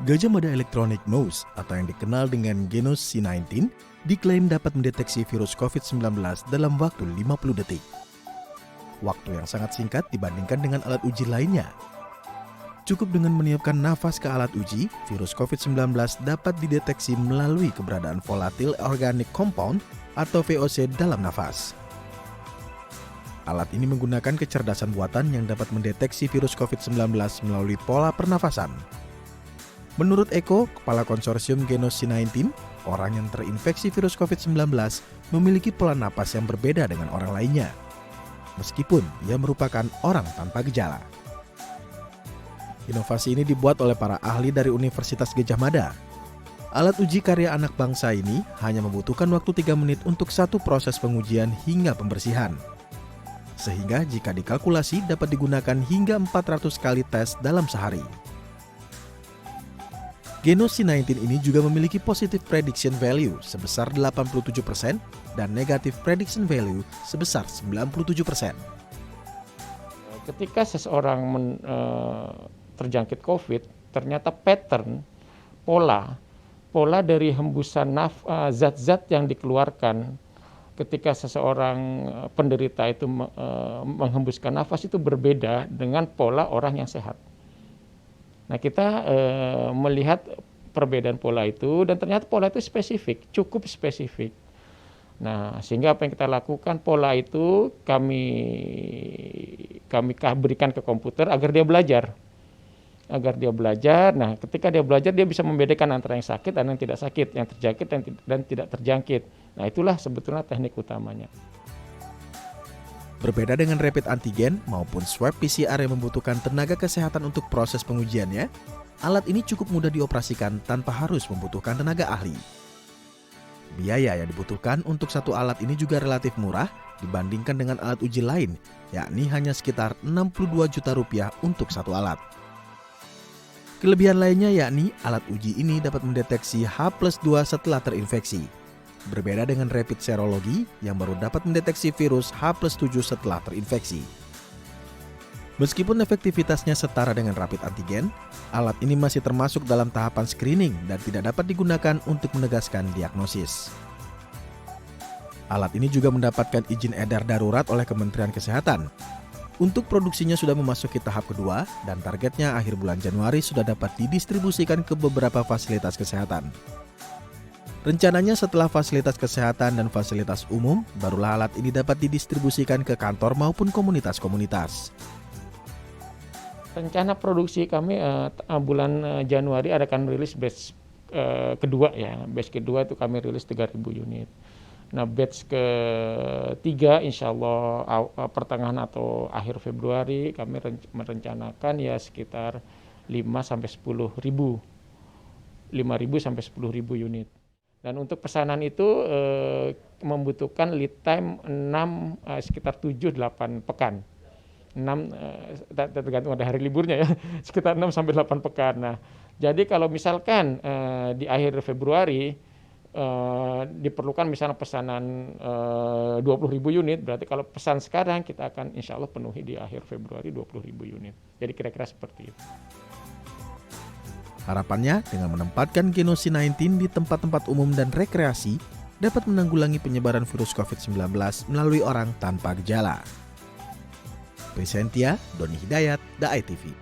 Gajah Mada Electronic Mouse atau yang dikenal dengan Genos C19 diklaim dapat mendeteksi virus COVID-19 dalam waktu 50 detik. Waktu yang sangat singkat dibandingkan dengan alat uji lainnya. Cukup dengan meniupkan nafas ke alat uji, virus COVID-19 dapat dideteksi melalui keberadaan Volatile Organic Compound atau VOC dalam nafas. Alat ini menggunakan kecerdasan buatan yang dapat mendeteksi virus COVID-19 melalui pola pernafasan. Menurut Eko, Kepala Konsorsium Genos C19, orang yang terinfeksi virus COVID-19 memiliki pola napas yang berbeda dengan orang lainnya, meskipun ia merupakan orang tanpa gejala. Inovasi ini dibuat oleh para ahli dari Universitas Gadjah Mada. Alat uji karya anak bangsa ini hanya membutuhkan waktu 3 menit untuk satu proses pengujian hingga pembersihan. Sehingga jika dikalkulasi dapat digunakan hingga 400 kali tes dalam sehari. Genos C19 ini juga memiliki positive prediction value sebesar 87% dan negative prediction value sebesar 97%. Ketika seseorang terjangkit COVID, ternyata pattern, pola dari hembusan zat-zat yang dikeluarkan ketika seseorang penderita itu menghembuskan nafas itu berbeda dengan pola orang yang sehat. Nah, kita melihat perbedaan pola itu dan ternyata pola itu spesifik, cukup spesifik. Nah, sehingga apa yang kita lakukan, pola itu kami berikan ke komputer agar dia belajar. Nah, ketika dia belajar dia bisa membedakan antara yang sakit dan yang tidak sakit, yang terjangkit dan tidak terjangkit. Nah, itulah sebetulnya teknik utamanya. Berbeda dengan rapid antigen maupun swab PCR yang membutuhkan tenaga kesehatan untuk proses pengujiannya, alat ini cukup mudah dioperasikan tanpa harus membutuhkan tenaga ahli. Biaya yang dibutuhkan untuk satu alat ini juga relatif murah dibandingkan dengan alat uji lain, yakni hanya sekitar Rp62 juta untuk satu alat. Kelebihan lainnya yakni alat uji ini dapat mendeteksi H+2 setelah terinfeksi. Berbeda dengan rapid serologi yang baru dapat mendeteksi virus H+7 setelah terinfeksi. Meskipun efektivitasnya setara dengan rapid antigen, alat ini masih termasuk dalam tahapan screening dan tidak dapat digunakan untuk menegaskan diagnosis. Alat ini juga mendapatkan izin edar darurat oleh Kementerian Kesehatan. Untuk produksinya sudah memasuki tahap kedua dan targetnya akhir bulan Januari sudah dapat didistribusikan ke beberapa fasilitas kesehatan. Rencananya setelah fasilitas kesehatan dan fasilitas umum, barulah alat ini dapat didistribusikan ke kantor maupun komunitas-komunitas. Rencana produksi kami bulan Januari akan rilis batch kedua ya. Batch kedua itu kami rilis 3.000 unit. Nah, batch ketiga insya Allah pertengahan atau akhir Februari kami merencanakan ya sekitar 5.000 sampai 10.000 unit. Dan untuk pesanan itu membutuhkan lead time sekitar 7-8 pekan. 6 tergantung ada hari liburnya ya, sekitar 6 sampai 8 pekan. Nah, jadi kalau misalkan di akhir Februari diperlukan misalnya pesanan 20.000 unit, berarti kalau pesan sekarang kita akan insya Allah penuhi di akhir Februari 20.000 unit. Jadi kira-kira seperti itu. Harapannya dengan menempatkan Genos C19 di tempat-tempat umum dan rekreasi dapat menanggulangi penyebaran virus COVID-19 melalui orang tanpa gejala. Presentia, Doni Hidayat, The ITV.